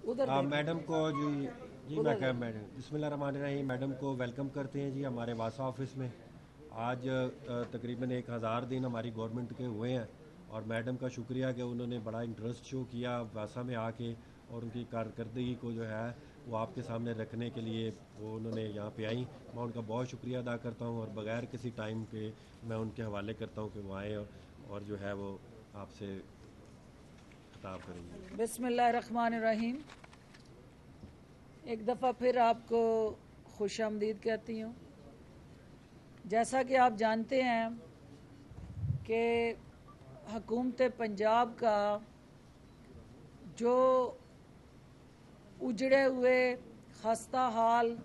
Madam को जी मैं क्या मैडम बिस्मिल्लाहिर्रहमानिर्रहीम मैडम को वेलकम करते हैं जी हमारे वासा ऑफिस में। आज तकरीबन 1000 दिन हमारी गवर्नमेंट के हुए हैं और मैडम का शुक्रिया कि उन्होंने बड़ा इंटरेस्ट शो किया वासा में आके और उनकी कारकर्दगी को जो है वो आपके सामने रखने के लिए वो उन्होंने यहाँ पे आई। मैं उनका बहुत शुक्रिया अदा करता हूँ और बग़ैर किसी टाइम के मैं उनके हवाले करता हूँ कि वो आए और जो है वो आपसे खिताब करेंगे। बिस्मिल्लाहिर्रहमानिर्रहीम। एक दफ़ा फिर आपको खुशामदीद कहती हूँ। जैसा कि आप जानते हैं कि हुकूमत पंजाब का जो उजड़े हुए खस्ता हाल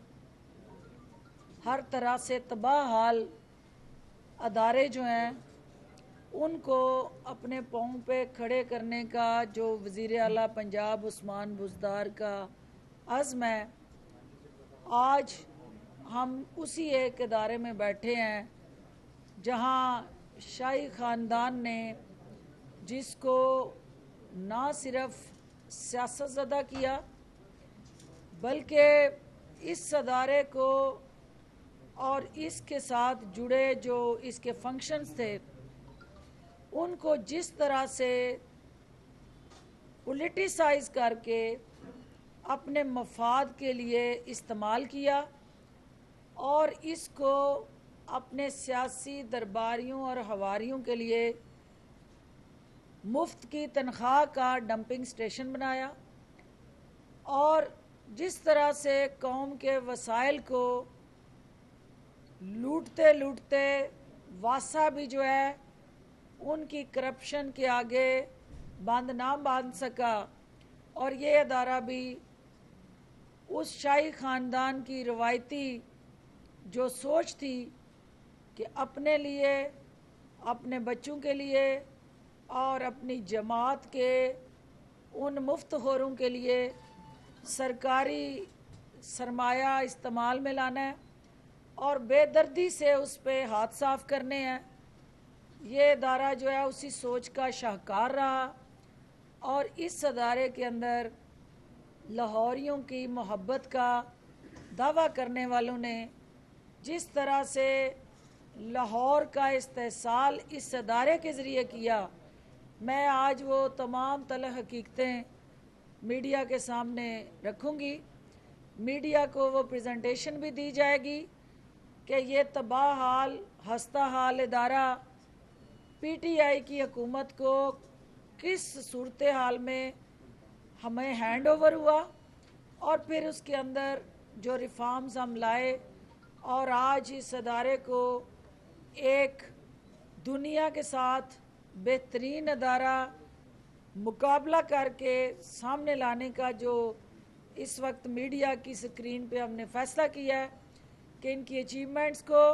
हर तरह से तबाह हाल अदारे जो हैं उनको अपने पाँव पे खड़े करने का जो वज़ीर आला पंजाब उस्मान बुज़दार का अज़्म है, आज हम उसी एक इदारे में बैठे हैं जहां शाही ख़ानदान ने जिसको ना सिर्फ सियासतज़दा किया बल्कि इस अदारे को और इसके साथ जुड़े जो इसके फंक्शंस थे उनको जिस तरह से पॉलिटिसाइज करके अपने मफाद के लिए इस्तेमाल किया और इसको अपने सियासी दरबारियों और हवारियों के लिए मुफ्त की तनख्वाह का डंपिंग स्टेशन बनाया और जिस तरह से कौम के वसाइल को लूटते लूटते वासा भी जो है उनकी करप्शन के आगे बांध ना बांध सका और ये अदारा भी उस शाही ख़ानदान की रवायती जो सोच थी कि अपने लिए, अपने बच्चों के लिए और अपनी जमात के उन मुफ्तखोरों के लिए सरकारी सरमाया इस्तेमाल में लाना है और बेदर्दी से उस पर हाथ साफ करने हैं। ये अदारा जो है उसी सोच का शाहकार रहा और इस अदारे के अंदर लाहौरियों की मोहब्बत का दावा करने वालों ने जिस तरह से लाहौर का इस्तेसाल इस अदारे के ज़रिए किया, मैं आज वो तमाम तलख़ हकीकतें मीडिया के सामने रखूँगी। मीडिया को वो प्रेजेंटेशन भी दी जाएगी कि ये तबाह हाल हस्ता हाल इदारा पीटीआई की हुकूमत को किस सूरत हाल में हमें हैंड ओवर हुआ और फिर उसके अंदर जो रिफॉर्म्स हम लाए और आज इस अदारे को एक दुनिया के साथ बेहतरीन अदारा मुकाबला करके सामने लाने का जो इस वक्त मीडिया की स्क्रीन पे हमने फ़ैसला किया है कि इनकी अचीवमेंट्स को,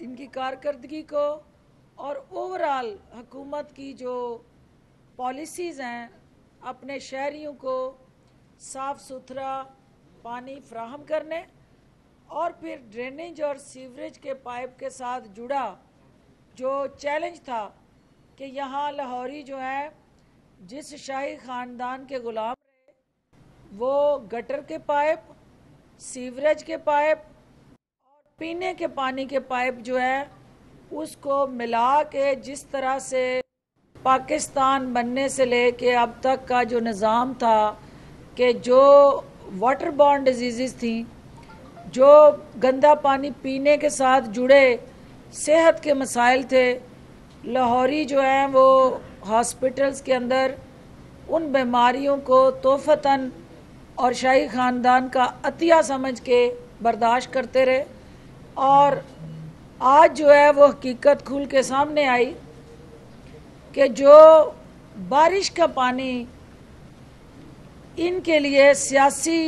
इनकी कारकर्दगी को और ओवरऑल हुकूमत की जो पॉलिसीज़ हैं अपने शहरियों को साफ़ सुथरा पानी फ्राहम करने और फिर ड्रेनेज और सीवरेज के पाइप के साथ जुड़ा जो चैलेंज था कि यहाँ लाहौरी जो है जिस शाही ख़ानदान के ग़ुलाम रहे वो गटर के पाइप, सीवरेज के पाइप और पीने के पानी के पाइप जो है उसको मिला के जिस तरह से पाकिस्तान बनने से लेके अब तक का जो निज़ाम था कि जो वाटर बॉर्न डिजीज़ थी, जो गंदा पानी पीने के साथ जुड़े सेहत के मसाइल थे, लाहौरी जो हैं वो हॉस्पिटल्स के अंदर उन बीमारियों को तोहफ़तन और शाही ख़ानदान का अतिया समझ के बर्दाश्त करते रहे और आज जो है वो हकीकत खुल के सामने आई कि जो बारिश का पानी इनके लिए सियासी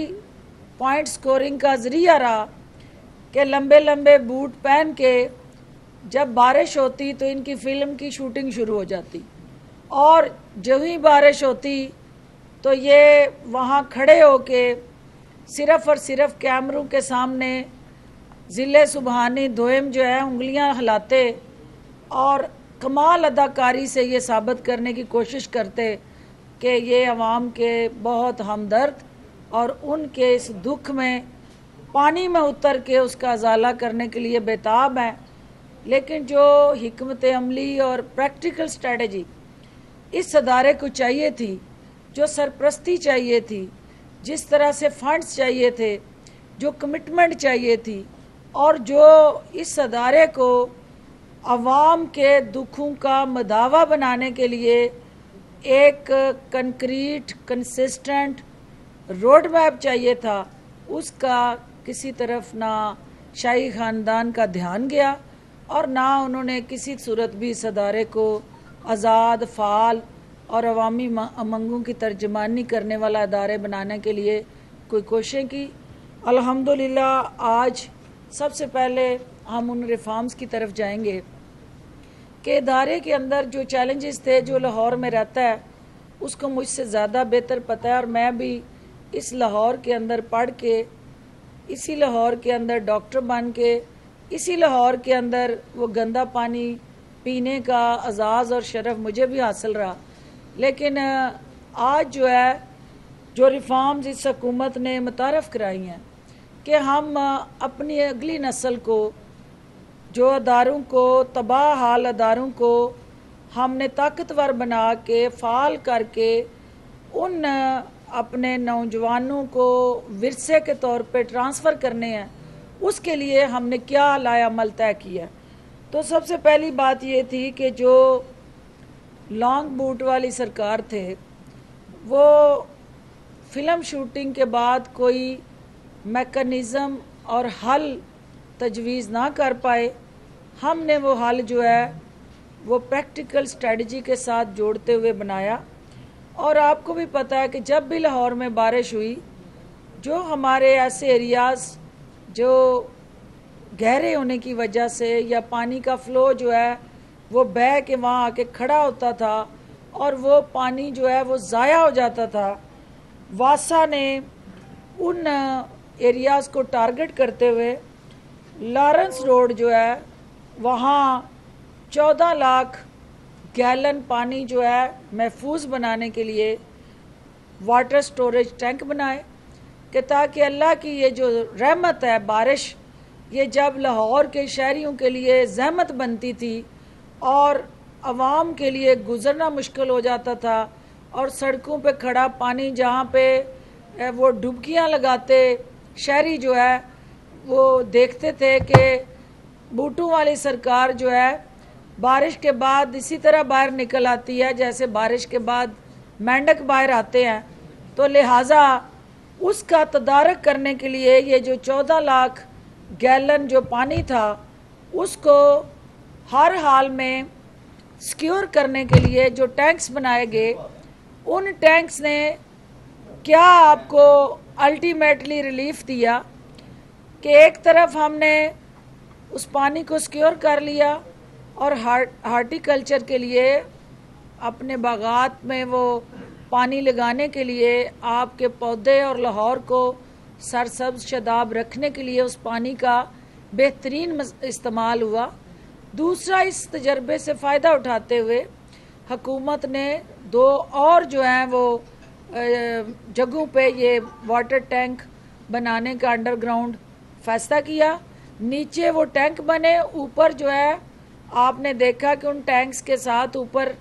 पॉइंट स्कोरिंग का ज़रिया रहा कि लंबे लंबे बूट पहन के जब बारिश होती तो इनकी फ़िल्म की शूटिंग शुरू हो जाती और जब ही बारिश होती तो ये वहाँ खड़े होके सिर्फ़ और सिर्फ कैमरों के सामने ज़िले सुबहानी दोयम जो है उंगलियां हिलाते और कमाल अदाकारी से ये साबित करने की कोशिश करते कि ये अवाम के बहुत हमदर्द और उनके इस दुख में पानी में उतर के उसका अजाला करने के लिए बेताब हैं। लेकिन जो हिकमत अमली और प्रैक्टिकल स्ट्रेटजी इस अदारे को चाहिए थी, जो सरपरस्ती चाहिए थी, जिस तरह से फंड्स चाहिए थे, जो कमिटमेंट चाहिए थी, और जो इस अदारे को अवाम के दुखों का मदावा बनाने के लिए एक कंक्रीट कंसिस्टेंट रोड मैप चाहिए था, उसका किसी तरफ ना शाही ख़ानदान का ध्यान गया और ना उन्होंने किसी सूरत भी इस अदारे को आज़ाद, फ़ाल और अवामी मंगों की तर्जमानी करने वाला अदारे बनाने के लिए कोई कोशिशें की। अल्हम्दुलिल्लाह आज सबसे पहले हम उन रिफॉर्म्स की तरफ जाएंगे कि इदारे के अंदर जो चैलेंजेस थे, जो लाहौर में रहता है उसको मुझसे ज़्यादा बेहतर पता है, और मैं भी इस लाहौर के अंदर पढ़ के, इसी लाहौर के अंदर डॉक्टर बन के, इसी लाहौर के अंदर वो गंदा पानी पीने का एजाज़ और शरफ मुझे भी हासिल रहा। लेकिन आज जो है, जो रिफॉर्म्स इस हुकूमत ने मुतारफ़ कराई हैं कि हम अपनी अगली नस्ल को, जो अदारों को, तबाह हाल अदारों को हमने ताकतवर बना के, फ़ाल करके उन अपने नौजवानों को विरसे के तौर पे ट्रांसफ़र करने हैं, उसके लिए हमने क्या लायामल तय किया। तो सबसे पहली बात ये थी कि जो लॉन्ग बूट वाली सरकार थे वो फ़िल्म शूटिंग के बाद कोई मैकेनिज़्म और हल तजवीज़ ना कर पाए। हमने वो हल जो है वो प्रैक्टिकल स्ट्रेटजी के साथ जोड़ते हुए बनाया। और आपको भी पता है कि जब भी लाहौर में बारिश हुई, जो हमारे ऐसे एरियाज़ जो गहरे होने की वजह से या पानी का फ़्लो जो है वो बह के वहाँ आके खड़ा होता था और वो पानी जो है वो ज़ाया हो जाता था, वासा ने उन एरियाज़ को टारगेट करते हुए लॉरेंस रोड जो है वहाँ 14 लाख गैलन पानी जो है महफूज बनाने के लिए वाटर स्टोरेज टैंक बनाए कि ताकि अल्लाह की ये जो रहमत है, बारिश, ये जब लाहौर के शहरियों के लिए ज़हमत बनती थी और आवाम के लिए गुज़रना मुश्किल हो जाता था और सड़कों पे खड़ा पानी जहाँ पे वो डुबकियाँ लगाते शहरी जो है वो देखते थे कि बूटू वाली सरकार जो है बारिश के बाद इसी तरह बाहर निकल आती है जैसे बारिश के बाद मेंढक बाहर आते हैं। तो लिहाजा उसका तदारक करने के लिए ये जो 14 लाख गैलन जो पानी था उसको हर हाल में सिक्योर करने के लिए जो टैंक्स बनाए गए, उन टैंक्स ने क्या आपको अल्टीमेटली रिलीफ दिया कि एक तरफ हमने उस पानी को सिक्योर कर लिया और हार्टिकल्चर के लिए अपने बागात में वो पानी लगाने के लिए आपके पौधे और लाहौर को सरसब्ज शदाब रखने के लिए उस पानी का बेहतरीन इस्तेमाल हुआ। दूसरा, इस तजर्बे से फ़ायदा उठाते हुए हुकूमत ने 2 और जो हैं वो जगहों पे ये वाटर टैंक बनाने का अंडरग्राउंड फैसला किया। नीचे वो टैंक बने, ऊपर जो है आपने देखा कि उन टैंक्स के साथ ऊपर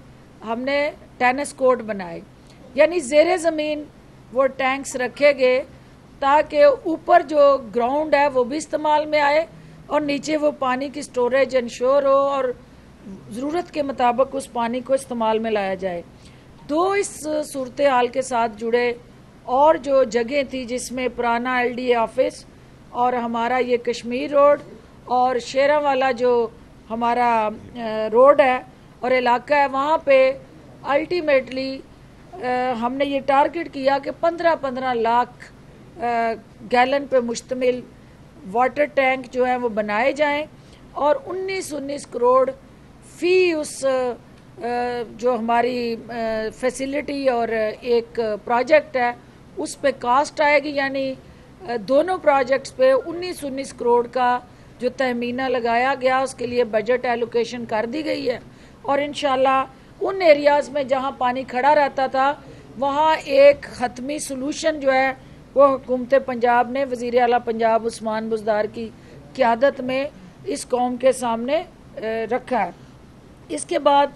हमने टेनिस कोर्ट बनाए, यानी ज़ेरे ज़मीन वो टैंक्स रखे गए ताकि ऊपर जो ग्राउंड है वो भी इस्तेमाल में आए और नीचे वो पानी की स्टोरेज इंश्योर हो और ज़रूरत के मुताबिक उस पानी को इस्तेमाल में लाया जाए। 2 इस सूरत हाल के साथ जुड़े और जो जगह थी जिसमें पुराना LDA ऑफिस और हमारा ये कश्मीर रोड और शेरावाला जो हमारा रोड है और इलाका है, वहाँ पे अल्टीमेटली हमने ये टारगेट किया कि 15-15 लाख गैलन पे मुश्तमिल वाटर टैंक जो है वो बनाए जाएं और 19-19 करोड़ फ़ी उस जो हमारी फैसिलिटी और एक प्रोजेक्ट है उस पे कास्ट आएगी, यानी दोनों प्रोजेक्ट्स पे 19-19 करोड़ का जो तहमीना लगाया गया उसके लिए बजट एलोकेशन कर दी गई है। और इंशाल्लाह उन एरियाज़ में जहां पानी खड़ा रहता था वहाँ एक ख़त्मी सलूशन जो है वो हुकूमत पंजाब ने वज़ीर आला पंजाब उस्मान बुज़दार की क़यादत में इस कौम के सामने रखा है। इसके बाद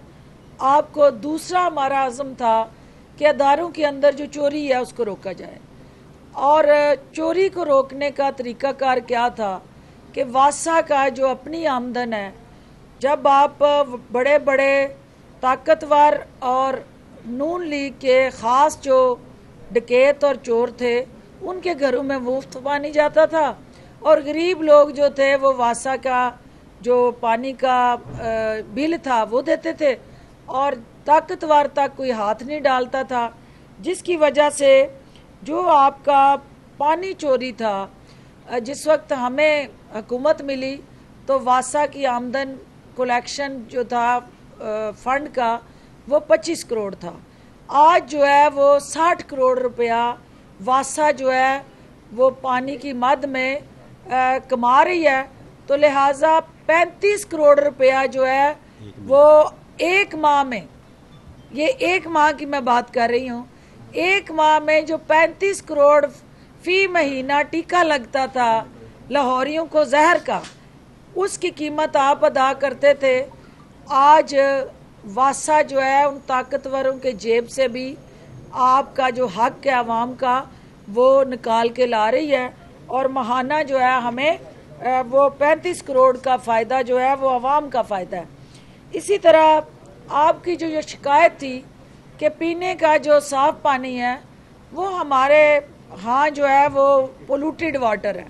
आपको दूसरा हमारा आज़म था कि अदारों के अंदर जो चोरी है उसको रोका जाए, और चोरी को रोकने का तरीक़ाकार क्या था कि वासा का जो अपनी आमदन है, जब आप बड़े बड़े ताकतवर और नून लीग के ख़ास जो डकैत और चोर थे उनके घरों में मुफ्त पानी जाता था, और गरीब लोग जो थे वो वासा का जो पानी का बिल था वो देते थे, और ताकतवर तक कोई हाथ नहीं डालता था, जिसकी वजह से जो आपका पानी चोरी था, जिस वक्त हमें हुकूमत मिली तो वासा की आमदन कलेक्शन जो था फंड का वो 25 करोड़ था। आज जो है वो 60 करोड़ रुपया वासा जो है वो पानी की मद में कमा रही है। तो लिहाजा 35 करोड़ रुपया जो है वो एक माह में, ये एक माह की मैं बात कर रही हूँ, एक माह में जो 35 करोड़ फी महीना टीका लगता था लाहौरियों को जहर का, उसकी कीमत आप अदा करते थे। आज वासा जो है उन ताकतवरों के जेब से भी आपका जो हक है आवाम का वो निकाल के ला रही है, और महाना जो है हमें वो 35 करोड़ का फ़ायदा जो है वो आवाम का फ़ायदा है। इसी तरह आपकी जो ये शिकायत थी कि पीने का जो साफ़ पानी है वो हमारे यहाँ जो है वो पोल्यूटेड वाटर है,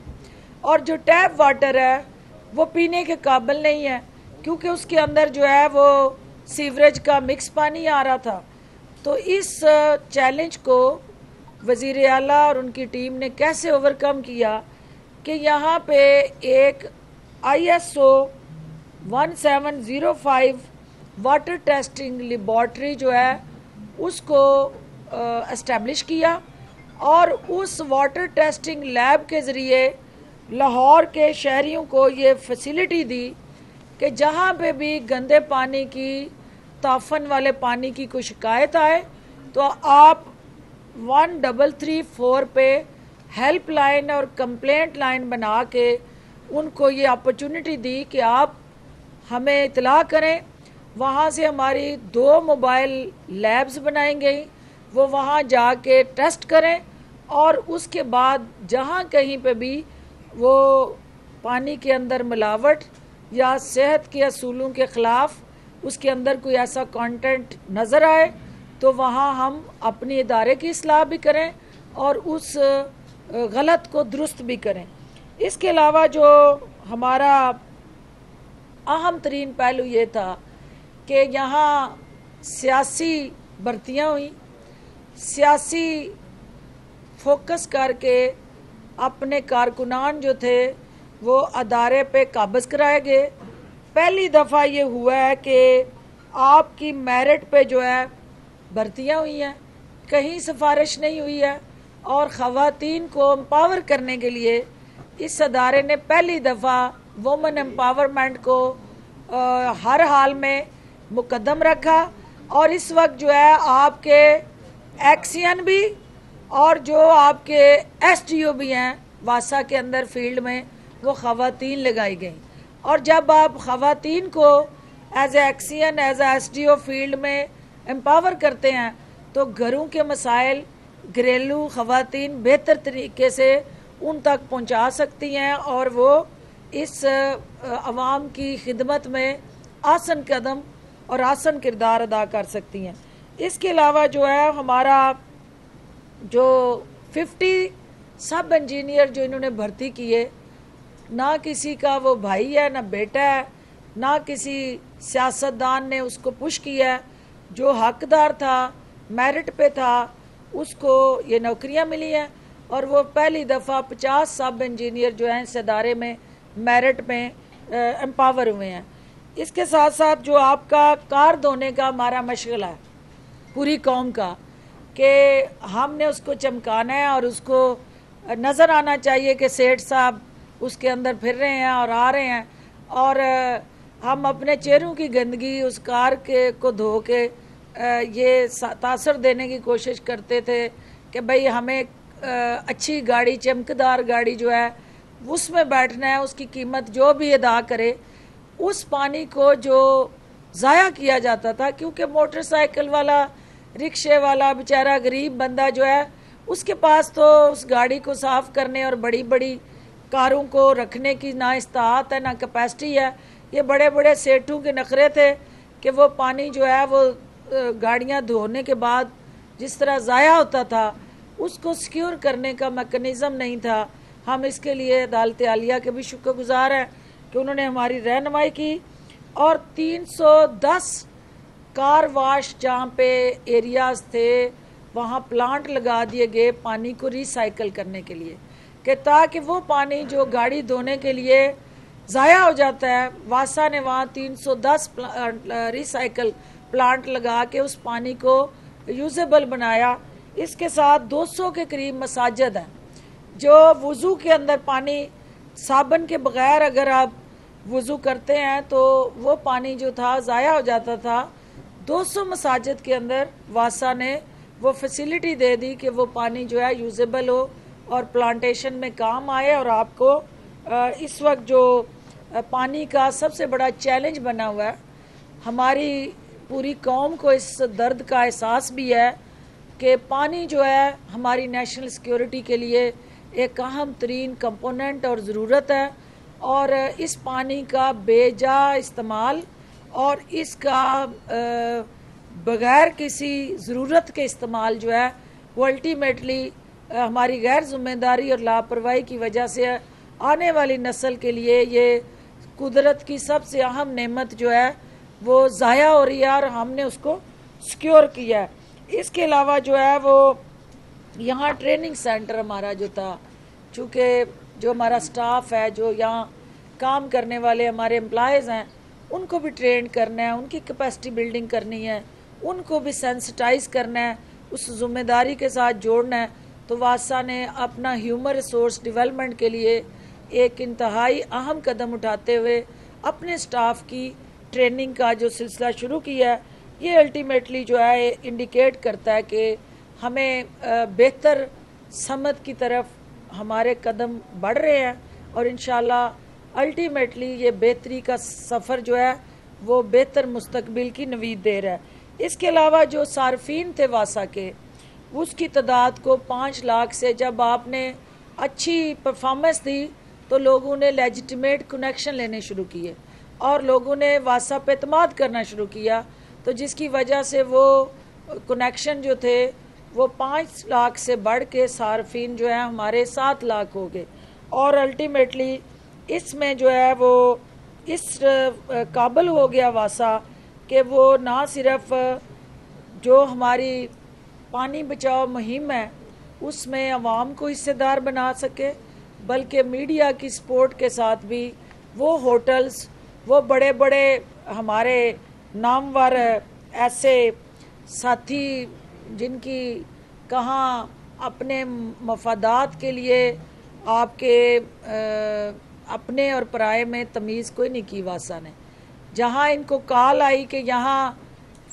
और जो टैप वाटर है वो पीने के काबिल नहीं है, क्योंकि उसके अंदर जो है वो सीवरेज का मिक्स पानी आ रहा था। तो इस चैलेंज को वज़ीर आला और उनकी टीम ने कैसे ओवरकम किया कि यहाँ पे एक ISO 1705 वाटर टेस्टिंग लेबॉर्ट्री जो है उसको एस्टेब्लिश किया, और उस वाटर टेस्टिंग लैब के ज़रिए लाहौर के शहरियों को ये फैसिलिटी दी कि जहाँ पे भी गंदे पानी की, ताफन वाले पानी की कोई शिकायत आए तो आप 1334 पे हेल्पलाइन और कंप्लेंट लाइन बना के उनको ये अपॉर्चुनिटी दी कि आप हमें इतला करें। वहाँ से हमारी 2 मोबाइल लैब्स बनाई गई, वो वहाँ जाके टेस्ट करें, और उसके बाद जहाँ कहीं पे भी वो पानी के अंदर मिलावट या सेहत के असूलों के ख़िलाफ़ उसके अंदर कोई ऐसा कंटेंट नज़र आए तो वहाँ हम अपने इदारे की इस्लाह भी करें और उस गलत को दुरुस्त भी करें। इसके अलावा जो हमारा अहम तरीन पहलू ये था कि यहाँ सियासी भर्तियाँ हुई, सियासी फोकस करके अपने कारकुनान जो थे वो अदारे पे काबज़ कराए गए। पहली दफ़ा ये हुआ है कि आपकी मेरिट पे जो है भर्तियाँ हुई हैं, कहीं सिफारिश नहीं हुई है, और ख़वातीन को एम्पावर करने के लिए इस अदारे ने पहली दफ़ा वुमेन एम्पावरमेंट को हर हाल में मुकद्दम रखा। और इस वक्त जो है आपके एक्सियन भी और जो आपके SDO भी हैं वासा के अंदर फील्ड में, वो ख़वातीन लगाई गई। और जब आप ख़वातीन को as a XEN, as a SDO field में एम्पावर करते हैं तो घरों के मसाइल घरेलू ख़वातीन बेहतर तरीके से उन तक पहुंचा सकती हैं, और वो इस अवाम की खिदमत में आसन कदम और आसन किरदार अदा कर सकती हैं। इसके अलावा जो है हमारा जो 50 सब इंजीनियर जो इन्होंने भर्ती किए, ना किसी का वो भाई है ना बेटा है, ना किसी सियासतदान ने उसको पुश किया। जो हकदार था, मेरिट पे था, उसको ये नौकरियां मिली हैं, और वो पहली दफ़ा 50 सब इंजीनियर जो हैं इस इदारे में मेरिट में एम्पावर हुए हैं। इसके साथ साथ जो आपका कार धोने का हमारा मशगला है पूरी कौम का, कि हमने उसको चमकाना है और उसको नज़र आना चाहिए कि सेठ साहब उसके अंदर फिर रहे हैं और आ रहे हैं, और हम अपने चेहरों की गंदगी उस कार के को धो के ये तासर देने की कोशिश करते थे कि भाई हमें अच्छी गाड़ी, चमकदार गाड़ी जो है उसमें बैठना है, उसकी कीमत जो भी अदा करे। उस पानी को जो ज़ाया किया जाता था, क्योंकि मोटरसाइकिल वाला, रिक्शे वाला बेचारा गरीब बंदा जो है, उसके पास तो उस गाड़ी को साफ करने और बड़ी बड़ी कारों को रखने की ना इस्तात है, ना कैपेसिटी है। ये बड़े बड़े सेठों के नखरे थे कि वो पानी जो है वो गाड़ियां धोने के बाद जिस तरह ज़ाया होता था, उसको सिक्योर करने का मैकेनिज़्म नहीं था। हम इसके लिए अदालत आलिया के भी शुक्रगुजार हैं कि उन्होंने हमारी रहनुमाई की, और 310 कार वाश जहाँ पे एरियाज थे वहाँ प्लांट लगा दिए गए पानी को रिसाइकल करने के लिए, कि ताकि वो पानी जो गाड़ी धोने के लिए ज़ाया हो जाता है, वासा ने वहाँ 310 रिसाइकल प्लांट लगा के उस पानी को यूजेबल बनाया। इसके साथ 200 के करीब मसाजिद हैं जो वुज़ू के अंदर पानी, साबन के बगैर अगर आप वुज़ू करते हैं तो वो पानी जो था ज़ाया हो जाता था। 200 मसाजिद के अंदर वासा ने वो फैसिलिटी दे दी कि वो पानी जो है यूजेबल हो और प्लांटेशन में काम आए। और आपको इस वक्त जो पानी का सबसे बड़ा चैलेंज बना हुआ है, हमारी पूरी कौम को इस दर्द का एहसास भी है कि पानी जो है हमारी नेशनल सिक्योरिटी के लिए एक अहम तरीन कंपोनेंट और ज़रूरत है। और इस पानी का बेजा इस्तेमाल और इसका बगैर किसी ज़रूरत के इस्तेमाल जो है वो अल्टीमेटली हमारी गैर जिम्मेदारी और लापरवाही की वजह से आने वाली नस्ल के लिए ये कुदरत की सबसे अहम नेमत जो है वो ज़ाया हो रही है और हमने उसको सिक्योर किया है। इसके अलावा जो है वो यहाँ ट्रेनिंग सेंटर हमारा जो था, चूँकि जो हमारा स्टाफ है, जो यहाँ काम करने वाले हमारे एम्प्लॉयज़ हैं, उनको भी ट्रेन करना है, उनकी कैपेसिटी बिल्डिंग करनी है, उनको भी सेंसिटाइज करना है, उस जिम्मेदारी के साथ जोड़ना है। तो वासा ने अपना ह्यूमन रिसोर्स डेवलपमेंट के लिए एक इंतहाई अहम कदम उठाते हुए अपने स्टाफ की ट्रेनिंग का जो सिलसिला शुरू किया है, ये अल्टीमेटली जो है इंडिकेट करता है कि हमें बेहतर समत की तरफ हमारे कदम बढ़ रहे हैं और इंशाल्लाह अल्टीमेटली ये बेहतरी का सफ़र जो है वो बेहतर मुस्तकबिल की नवीद दे रहा है। इसके अलावा जो सार्फिन थे वासा के, उसकी तादाद को 5 लाख से जब आपने अच्छी परफॉर्मेंस दी तो लोगों ने लेजिटिमेट कनेक्शन लेने शुरू किए और लोगों ने वासा पे एतमाद करना शुरू किया, तो जिसकी वजह से वो कनेक्शन जो थे वो 5 लाख से बढ़ के सार्फिन जो है हमारे 7 लाख हो गए। और अल्टीमेटली इसमें जो है वो इस काबिल हो गया वासा कि वो ना सिर्फ जो हमारी पानी बचाओ मुहिम है उसमें अवाम को हिस्सेदार बना सके, बल्कि मीडिया की सपोर्ट के साथ भी वो होटल्स, वो बड़े बड़े हमारे नामवर ऐसे साथी जिनकी कहाँ अपने मफादात के लिए आपके अपने और पराये में तमीज़ कोई नहीं की वासा ने। जहाँ इनको कॉल आई कि यहाँ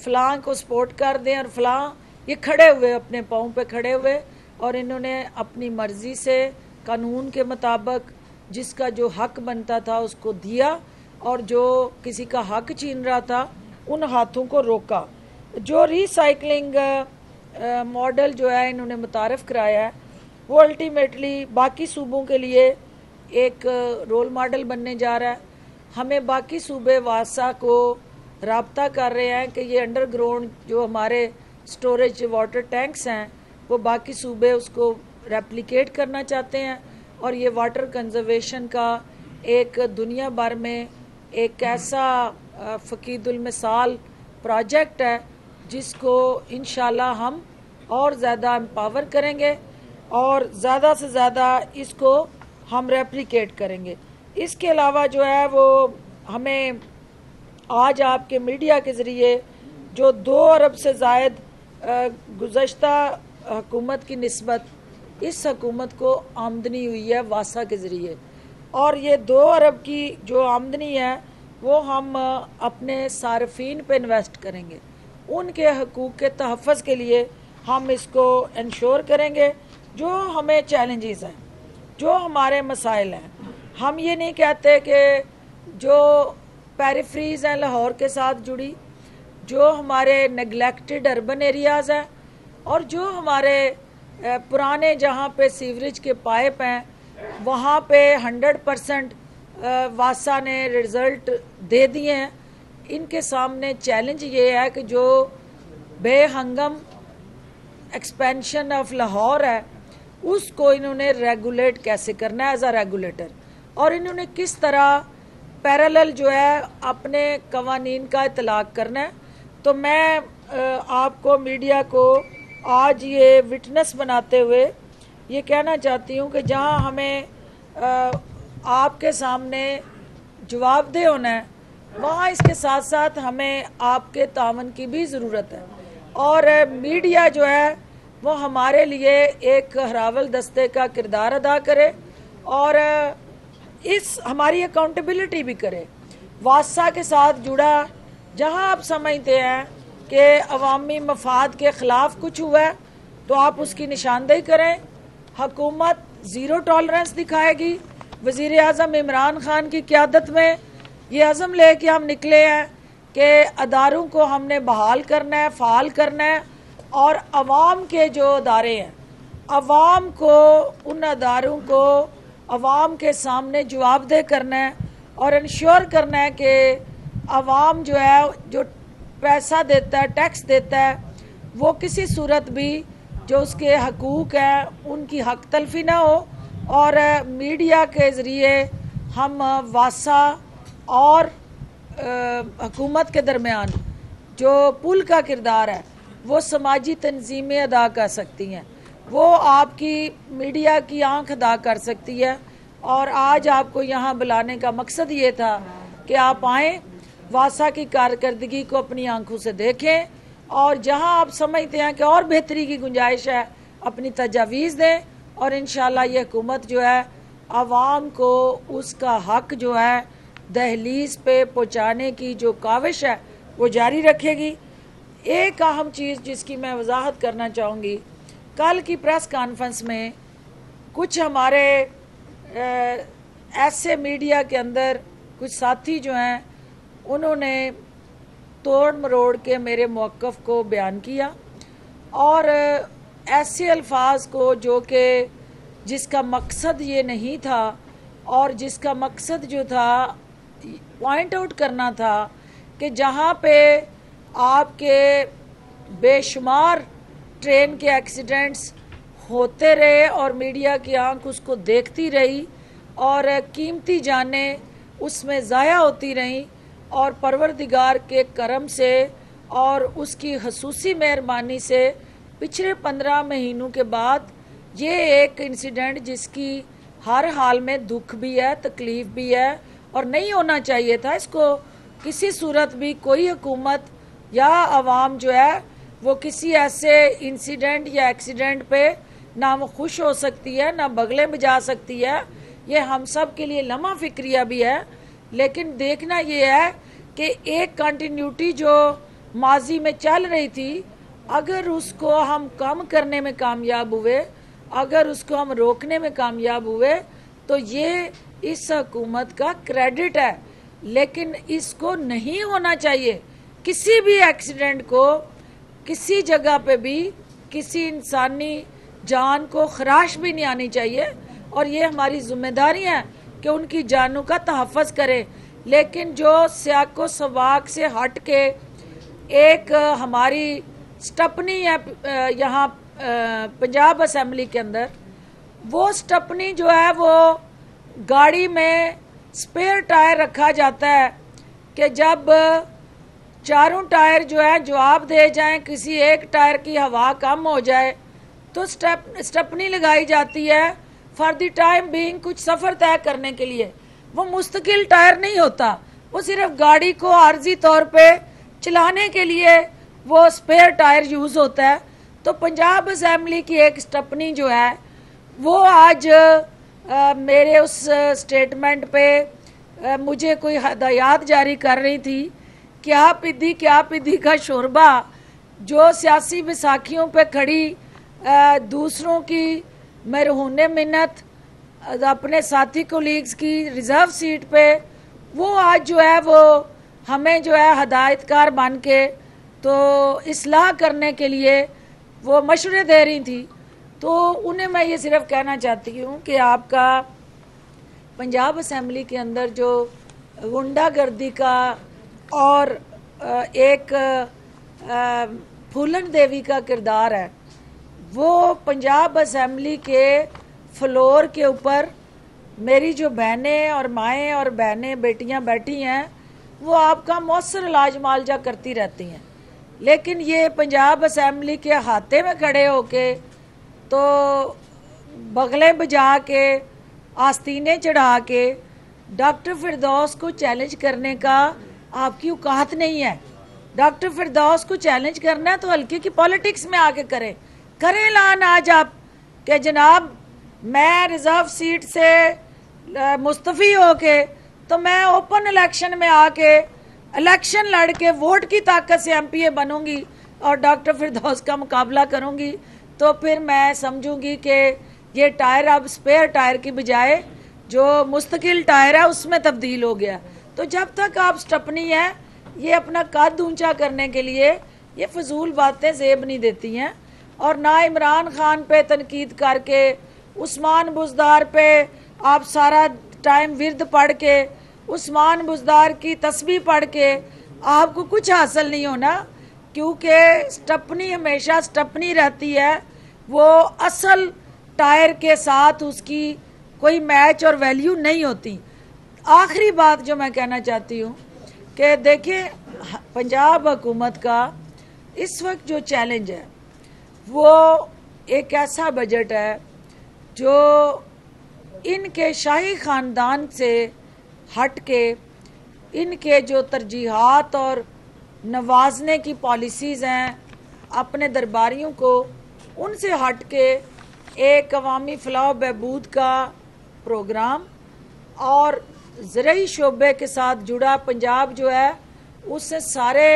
फ़लाँ को सपोर्ट कर दें और फ़लाँ, ये खड़े हुए अपने पाँव पे खड़े हुए और इन्होंने अपनी मर्ज़ी से कानून के मुताबिक जिसका जो हक बनता था उसको दिया और जो किसी का हक छीन रहा था उन हाथों को रोका। जो रिसाइकलिंग मॉडल जो है इन्होंने मुतारफ़ कराया है वो अल्टीमेटली बाकी सूबों के लिए एक रोल मॉडल बनने जा रहा है। हमें बाकी सूबे वासा को राब्ता कर रहे हैं कि ये अंडरग्राउंड जो हमारे स्टोरेज वाटर टैंक्स हैं वो बाकी सूबे उसको रेप्लिकेट करना चाहते हैं और ये वाटर कंजर्वेशन का एक दुनिया भर में एक ऐसा फ़कीदुल मिसाल प्रोजेक्ट है जिसको इंशाल्लाह हम और ज़्यादा एम्पावर करेंगे और ज़्यादा से ज़्यादा इसको हम रेप्लिकेट करेंगे। इसके अलावा जो है वो हमें आज आपके मीडिया के ज़रिए जो 2 अरब से ज़ायद गुज़श्ता हुकूमत की निस्बत इस हुकूमत को आमदनी हुई है वासा के ज़रिए, और ये 2 अरब की जो आमदनी है वो हम अपने सार्फिन पे इन्वेस्ट करेंगे, उनके हकूक़ के तहफ़्फ़ुज़ के लिए हम इसको इंश्योर करेंगे। जो हमें चैलेंजेस हैं, जो हमारे मसाइल हैं, हम ये नहीं कहते कि जो पेरिफेरीज़ हैं लाहौर के साथ जुड़ी, जो हमारे नेगलेक्टेड अर्बन एरियाज़ हैं और जो हमारे पुराने जहाँ पे सीवरेज के पाइप हैं वहाँ पे 100% वासा ने रिज़ल्ट दे दिए हैं। इनके सामने चैलेंज ये है कि जो बेहंगम एक्सपेंशन ऑफ लाहौर है उसको इन्होंने रेगुलेट कैसे करना है एज अ रेगुलेटर, और इन्होंने किस तरह पैरेलल जो है अपने कवानीन का इतलाक करना है। तो मैं आपको मीडिया को आज ये विटनेस बनाते हुए ये कहना चाहती हूँ कि जहाँ हमें आपके सामने जवाबदेह होना है, वहाँ इसके साथ साथ हमें आपके तावन की भी ज़रूरत है। और मीडिया जो है वो हमारे लिए एक हरावल दस्ते का किरदार अदा करे और इस हमारी अकाउंटेबिलिटी भी करे। वासा के साथ जुड़ा जहां आप समझते हैं कि अवामी मफाद के ख़िलाफ़ कुछ हुआ है तो आप उसकी निशानदेही करें। हुकूमत ज़ीरो टॉलरेंस दिखाएगी। वज़ीर आज़म इमरान खान की क़यादत में ये अज़म ले के हम निकले हैं कि अदारों को हमने बहाल करना है, फ़ाल करना है और अवाम के जो अदारे हैं, अवाम को, उन अदारों को अवाम के सामने जवाबदेह करना है और इंश्योर करना है कि अवाम जो है जो पैसा देता है, टैक्स देता है, वो किसी सूरत भी जो उसके हकूक़ हैं उनकी हक तलफी ना हो। और मीडिया के ज़रिए हम वासा और हुकूमत के दरमियान जो पुल का किरदार है वो समाजी तंजीमें अदा कर सकती हैं, वो आपकी मीडिया की आंख अदा कर सकती है। और आज आपको यहाँ बुलाने का मकसद ये था कि आप आएँ, वासा की कारकर्दगी को अपनी आंखों से देखें और जहाँ आप समझते हैं कि और बेहतरी की गुंजाइश है अपनी तजावीज़ दें और इंशाल्लाह ये हुकूमत जो है आवाम को उसका हक जो है दहलीज पे पहुँचाने की जो काविश है वो जारी रखेगी। एक अहम चीज़ जिसकी मैं वजाहत करना चाहूँगी, कल की प्रेस कॉन्फ्रेंस में कुछ हमारे ऐसे मीडिया के अंदर कुछ साथी जो हैं उन्होंने तोड़ मरोड़ के मेरे मौक़िफ़ को बयान किया और ऐसे अल्फाज को जो कि जिसका मकसद ये नहीं था और जिसका मकसद जो था पॉइंट आउट करना था कि जहाँ पे आपके बेशुमार ट्रेन के एक्सीडेंट्स होते रहे और मीडिया की आंख उसको देखती रही और कीमती जानें उसमें ज़ाया होती रहीं और परवरदिगार के करम से और उसकी खसूसी मेहरबानी से पिछले 15 महीनों के बाद ये एक इंसिडेंट जिसकी हर हाल में दुख भी है, तकलीफ़ भी है और नहीं होना चाहिए था, इसको किसी सूरत भी कोई हुकूमत या आवाम जो है वो किसी ऐसे इंसिडेंट या एक्सीडेंट पे ना वो खुश हो सकती है ना बगले बजा सकती है। ये हम सब के लिए लम्हा फिक्रिया भी है, लेकिन देखना ये है कि एक कंटिन्यूटी जो माजी में चल रही थी अगर उसको हम कम करने में कामयाब हुए, अगर उसको हम रोकने में कामयाब हुए तो ये इस हुकूमत का क्रेडिट है। लेकिन इसको नहीं होना चाहिए। किसी भी एक्सीडेंट को किसी जगह पे भी किसी इंसानी जान को खराश भी नहीं आनी चाहिए और ये हमारी जिम्मेदारी है कि उनकी जानों का तहफ़्फ़ुज़ करें। लेकिन जो सियाको सवाक से हट के एक हमारी स्टपनी है यहाँ पंजाब असम्बली के अंदर, वो स्टपनी जो है वो गाड़ी में स्पेयर टायर रखा जाता है कि जब चारों टायर जो है जवाब दे जाएं, किसी एक टायर की हवा कम हो जाए तो स्टपनी लगाई जाती है फॉर द टाइम बीइंग, कुछ सफ़र तय करने के लिए। वो मुस्तकिल टायर नहीं होता, वो सिर्फ गाड़ी को आर्जी तौर पे चलाने के लिए वो स्पेयर टायर यूज़ होता है। तो पंजाब असम्बली की एक स्टपनी जो है वो आज मेरे उस स्टेटमेंट पे मुझे कोई हदायत जारी कर रही थी, क्या पिद्दी का शोरबा जो सियासी बैसाखियों पे खड़ी दूसरों की मरहूने मिन्नत अपने साथी कोलीग्स की रिजर्व सीट पे, वो आज जो है वो हमें जो है हदायतकार बन के तो इस्लाह करने के लिए वो मशवरे दे रही थी। तो उन्हें मैं ये सिर्फ कहना चाहती हूँ कि आपका पंजाब असेंबली के अंदर जो गुंडागर्दी का और एक फूलन देवी का किरदार है, वो पंजाब असेंबली के फ्लोर के ऊपर मेरी जो बहनें और माएँ और बहनें बेटियां बैठी हैं, वो आपका मौसर इलाज मालजा करती रहती हैं। लेकिन ये पंजाब असेंबली के अहाते में खड़े होके तो बगलें बजा के आस्तीने चढ़ा के डॉक्टर फिरदौस को चैलेंज करने का आपकी औकात नहीं है। डॉक्टर फिरदौस को चैलेंज करना है तो हल्के की पॉलिटिक्स में आके करें ऐलान आज आप कि जनाब मैं रिजर्व सीट से मुस्तफ़ी होके तो मैं ओपन इलेक्शन में आके इलेक्शन लड़ के वोट की ताकत से एमपीए बनूंगी और डॉक्टर फिरदौस का मुकाबला करूंगी। तो फिर मैं समझूंगी कि ये टायर अब स्पेयर टायर की बजाय जो मुस्तकिल टायर है उसमें तब्दील हो गया। तो जब तक आप स्टपनी है, ये अपना कद ऊंचा करने के लिए ये फजूल बातें जेब नहीं देती हैं। और ना इमरान खान पे तनकीद करके, उस्मान बुज़दार पे आप सारा टाइम विर्द पढ़ के, उस्मान बुज़दार की तस्बीह पढ़ के आपको कुछ हासिल नहीं होना, क्योंकि स्टपनी हमेशा स्टपनी रहती है। वो असल टायर के साथ उसकी कोई मैच और वैल्यू नहीं होती। आखिरी बात जो मैं कहना चाहती हूँ कि देखिए, पंजाब हुकूमत का इस वक्त जो चैलेंज है वो एक ऐसा बजट है जो इनके शाही ख़ानदान से हट के इनके जो तरजीहात और नवाजने की पॉलिसीज़ हैं अपने दरबारियों को, उनसे हट के एक अवामी फलाह बहबूद का प्रोग्राम और ज़रई शोबे के साथ जुड़ा पंजाब जो है उससे सारे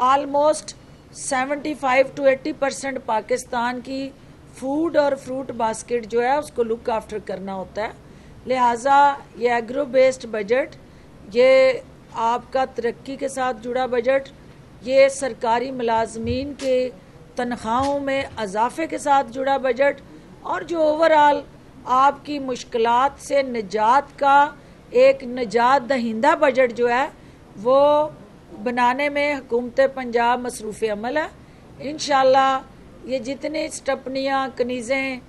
आलमोस्ट 75 to 80% पाकिस्तान की फूड और फ्रूट बास्केट जो है उसको लुक आफ्टर करना होता है। लिहाजा ये एग्रो बेस्ड बजट, ये आपका तरक्की के साथ जुड़ा बजट, ये सरकारी मुलाजमीन के तनख्वाहों में अजाफे के साथ जुड़ा बजट और जो ओवरऑल आपकी मुश्किलात से निजात का एक निजात दहिंदा बजट जो है वो बनाने में हुकूमत पंजाब मसरूफ़ अमल है। इंशाल्लाह ये जितनी स्टपनियाँ, कनीज़ें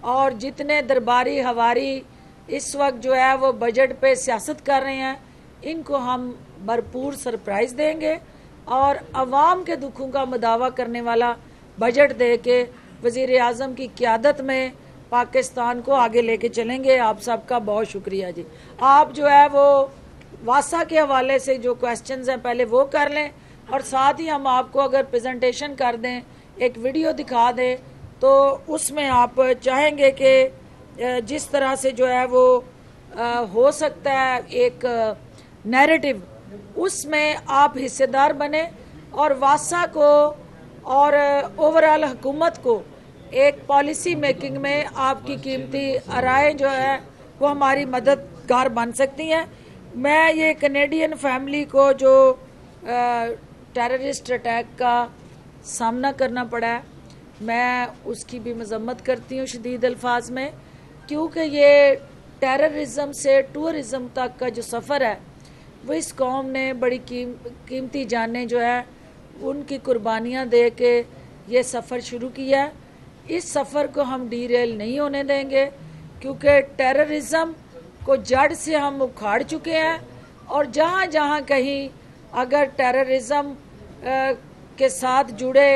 और जितने दरबारी हवारी इस वक्त जो है वो बजट पे सियासत कर रहे हैं, इनको हम भरपूर सरप्राइज़ देंगे और अवाम के दुखों का मुदावा करने वाला बजट दे के वज़ीर आज़म की क़यादत में पाकिस्तान को आगे लेके चलेंगे। आप सबका बहुत शुक्रिया जी। आप जो है वो वासा के हवाले से जो क्वेश्चंस हैं पहले वो कर लें और साथ ही हम आपको अगर प्रेजेंटेशन कर दें, एक वीडियो दिखा दें, तो उसमें आप चाहेंगे कि जिस तरह से जो है वो हो सकता है एक नैरेटिव, उसमें आप हिस्सेदार बने और वासा को और ओवरऑल हुकूमत को एक पॉलिसी मेकिंग में आपकी कीमती राय जो है वो हमारी मददगार बन सकती हैं। मैं ये कनेडियन फैमिली को जो टेररिस्ट अटैक का सामना करना पड़ा है, मैं उसकी भी मजम्मत करती हूँ शदीद अल्फाज में, क्योंकि ये टेररिज्म से टूरिज्म तक का जो सफ़र है वो इस कौम ने बड़ी कीमती जानें जो है उनकी कुर्बानियाँ दे के ये सफ़र शुरू किया है। इस सफ़र को हम डीरेल नहीं होने देंगे, क्योंकि टेररिज्म को जड़ से हम उखाड़ चुके हैं और जहाँ जहाँ कहीं अगर टेररिज्म के साथ जुड़े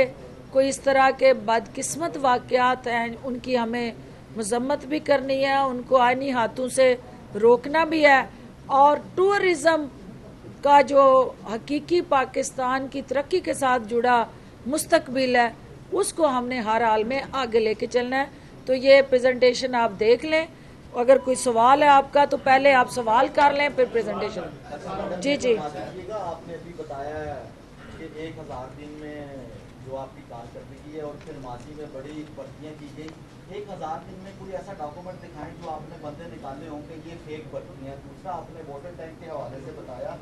कोई इस तरह के बदकिस्मत वाक़यात हैं, उनकी हमें मजम्मत भी करनी है, उनको आईनी हाथों से रोकना भी है। और टूरिज्म का जो हकीकी पाकिस्तान की तरक्की के साथ जुड़ा मुस्तकबिल है, उसको हमने हर हाल में आगे लेके चलना है। तो ये प्रेजेंटेशन आप देख लें, अगर कोई सवाल है आपका तो पहले आप सवाल कर लें फिर प्रेजेंटेशन। जी जी, आपने अभी बताया कि 1000 दिन में जो जो आपकी कारकर्दगी है और फिर माजी में बड़ी भर्तियाँ की गई, 1000 दिन में कोई ऐसा डॉक्यूमेंट दिखाएं जो आपने बंदे निकाले होंगे ये फेक भर्ती हैं। दूसरा, आपने वाटर टैंक के हवाले से बताया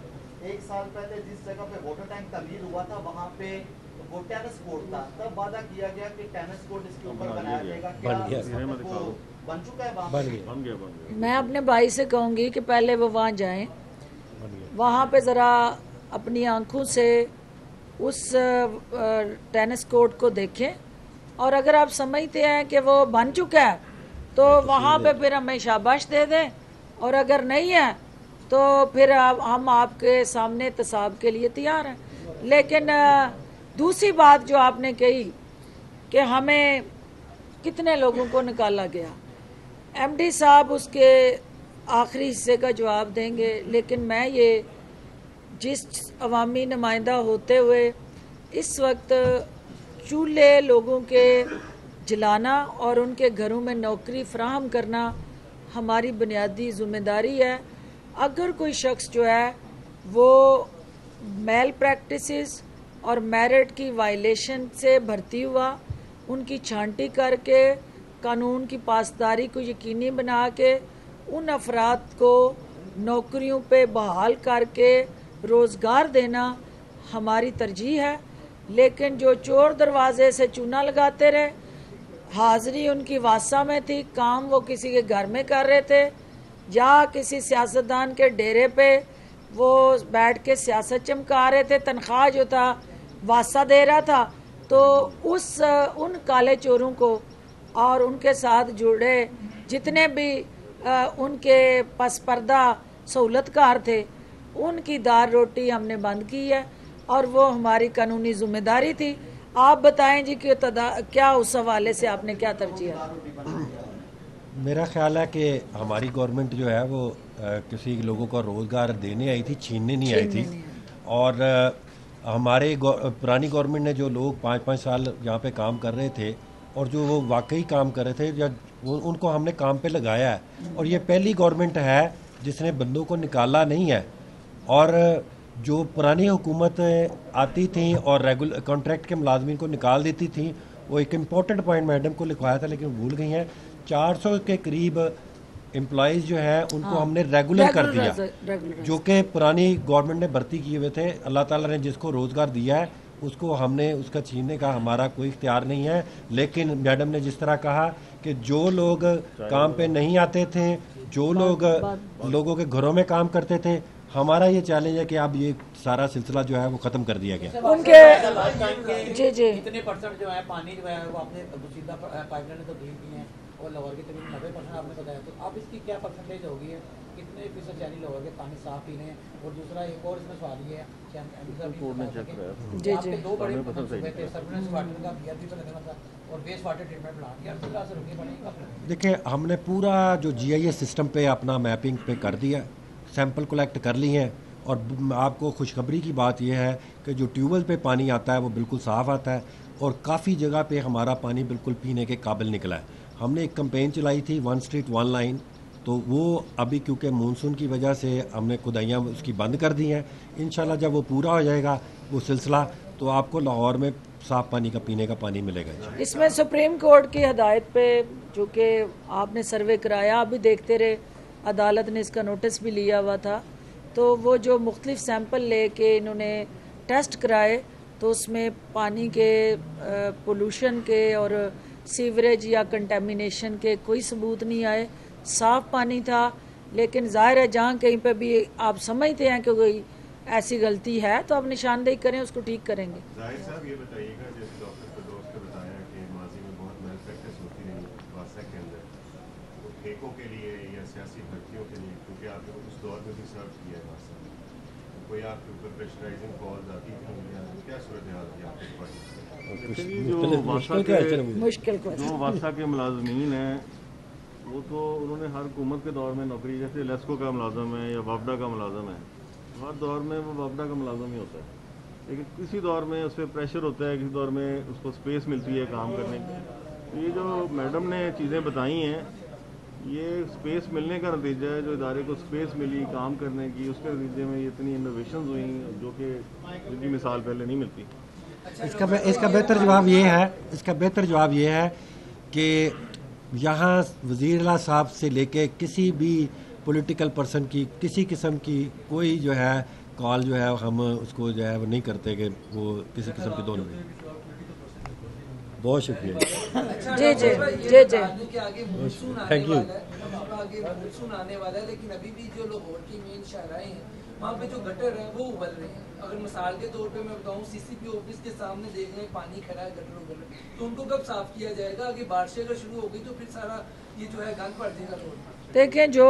1 साल पहले जिस जगह पे वाटर टैंक तमीर हुआ था वहाँ पे वो टेनिस कोर्ट था, तब वादा किया गया कि टेनिस कोर्ट इसके ऊपर बनाया जाएगा, क्या बन चुका है? बन गया। मैं अपने भाई से कहूँगी कि पहले वो वहाँ जाएं, वहाँ पे ज़रा अपनी आंखों से उस टेनिस कोर्ट को देखें, और अगर आप समझते हैं कि वो बन चुका है तो वहाँ पे फिर हमें शाबाश दे दें, और अगर नहीं है तो फिर हम आपके सामने तसाब के लिए तैयार हैं। लेकिन दूसरी बात जो आपने कही कि हमें कितने लोगों को निकाला गया, एमडी साहब उसके आखिरी हिस्से का जवाब देंगे, लेकिन मैं ये जिस अवामी नुमाइंदा होते हुए इस वक्त चूल्हे लोगों के जलाना और उनके घरों में नौकरी फराहम करना हमारी बुनियादी जिम्मेदारी है। अगर कोई शख्स जो है वो मेल प्रैक्टिसेस और मेरिट की वायलेशन से भर्ती हुआ, उनकी छांटी करके कानून की पासदारी को यकीनी बना के उन अफराद को नौकरियों पे बहाल करके रोज़गार देना हमारी तरजीह है। लेकिन जो चोर दरवाजे से चूना लगाते रहे, हाजिरी उनकी वासा में थी, काम वो किसी के घर में कर रहे थे या किसी सियासतदान के डेरे पे वो बैठ के सियासत चमका रहे थे, तनख्वाह जो था वासा दे रहा था, तो उन काले चोरों को और उनके साथ जुड़े जितने भी उनके पसपर्दा सहूलतकार थे उनकी दार रोटी हमने बंद की है, और वो हमारी कानूनी जिम्मेदारी थी। आप बताएं जी कि क्या उस हवाले से आपने क्या तरजीह है? मेरा ख्याल है कि हमारी गवर्नमेंट जो है वो किसी लोगों को रोज़गार देने आई थी, छीनने नहीं आई थी। और हमारे पुरानी गवर्नमेंट ने जो लोग 5-5 साल यहाँ पे काम कर रहे थे और जो वो वाकई काम कर रहे थे, या उनको हमने काम पे लगाया है। और ये पहली गवर्नमेंट है जिसने बंदों को निकाला नहीं है। और जो पुरानी हुकूमत आती थी और रेगुलर कॉन्ट्रैक्ट के मुलाजमीन को निकाल देती थी, वो एक इम्पोर्टेंट पॉइंट मैडम को लिखवाया था लेकिन भूल गई हैं, 400 के करीब एम्प्लॉयज़ जो हैं उनको हमने रेगुलर कर दिया, जो कि पुरानी गवर्नमेंट ने भर्ती किए हुए थे। अल्लाह ताला ने जिसको रोज़गार दिया है उसको हमने उसका छीनने का हमारा कोई इख्तियार नहीं है। लेकिन मैडम ने जिस तरह कहा कि जो लोग काम पे नहीं आते थे, जो लोग लोगों के घरों में काम करते थे, हमारा ये चैलेंज है कि अब ये सारा सिलसिला जो है वो खत्म कर दिया गया। उनके जी कितने परसेंट जो है पानी जो है वो आपने सीधा पाइपलाइन तो दी है और लाहौर के तकरीबन 90% आपने बताया, तो अब इसकी क्या परसेंटेज होगी है, कितने फीसद यानी लाहौर के पानी साफ पी रहे हैं? और दूसरा एक और इसमें सवाल ये है कि आपके 2 बड़े मंसूबे थे, सर्विलेंस वाटर का BRP पे लगना था और वेस्ट वाटर ट्रीटमेंट प्लांट, यार फिलहाल से रुके पड़ेगा। देखिए, हमने पूरा जो GIS सिस्टम पे अपना मैपिंग पे कर दिया, सैंपल कलेक्ट कर लिए हैं। और आपको खुशखबरी की बात यह है कि जो ट्यूबवेल पे पानी आता है वो बिल्कुल साफ़ आता है और काफ़ी जगह पे हमारा पानी बिल्कुल पीने के काबिल निकला है। हमने एक कैंपेन चलाई थी 1 स्ट्रीट 1 लाइन, तो वो अभी क्योंकि मानसून की वजह से हमने खुदाइयाँ उसकी बंद कर दी हैं। इंशाल्लाह जब वो पूरा हो जाएगा वो सिलसिला, तो आपको लाहौर में साफ़ पानी का पीने का पानी मिलेगा। इसमें सुप्रीम कोर्ट की हदायत पे जो कि आपने सर्वे कराया, अभी देखते रहे, अदालत ने इसका नोटिस भी लिया हुआ था, तो वो जो मुख्तलिफ सैंपल लेके इन्होंने टेस्ट कराए तो उसमें पानी के पोल्यूशन के और सीवरेज या कंटेमिनेशन के कोई सबूत नहीं आए, साफ पानी था। लेकिन जाहिर है जहाँ कहीं पे भी आप समझते हैं कि कोई ऐसी गलती है तो आप निशानदेही करें, उसको ठीक करेंगे। जाहिर साहब ये बताइएगा, जैसे डॉक्टर फिरदौस ने बताया कि माजी में बहुत मेल प्रैक्टिस होती रही वासा के अंदर, तो ठेकों के लिए या सियासी भर्तियों के लिए, क्योंकि आपने उस दौर में भी सर्व किया है वासा, तो कोई आपके ऊपर प्रेशराइजिंग कॉल्स आती थी या क्या सूरत हाल थी आपके पास? जो वासा के मुलाजमीन हैं वो तो उन्होंने हर हुकूमत के दौर में नौकरी, जैसे लेस्को का मुलाजम है या वापडा का मुलाजम है, हर दौर में वो वापडा का मुलाजम ही होता है। लेकिन किसी दौर में उस पर प्रेशर होता है, किसी दौर में उसको स्पेस मिलती है काम करने की। तो ये जो मैडम ने चीज़ें बताई हैं, ये स्पेस मिलने का नतीजा है। जो इदारे को स्पेस मिली काम करने की, उसके नतीजे में इतनी इनोवेशंस हुई जो कि जिनकी मिसाल पहले नहीं मिलती। इसका बेहतर जवाब ये है कि यहाँ वज़ीर-ए-आला साहब से लेके किसी भी पॉलिटिकल पर्सन की किसी किस्म की कोई जो है कॉल जो है हम उसको जो है वो नहीं करते कि वो किसी किस्म की दोनों में। बहुत शुक्रिया। जी जी जी जी थैंक यू। आगे मानसून आने वाला है, लेकिन अभी भी जो लाहौर की मेन शाहराएं हैं वहाँ पे जो गटर हैं वो उबल रहे हैं। अगर मिसाल के तौर पे मैं बताऊँ, सीसीपी ऑफिस के सामने देख रहे हैं पानी खड़ा है, गटर उबल रहे हैं, तो उनको कब साफ किया जाएगा? आगे बारिशें अगर शुरू हो गई तो फिर सारा ये जो है गंद पड़ जाएगा रोड पर। देखें, जो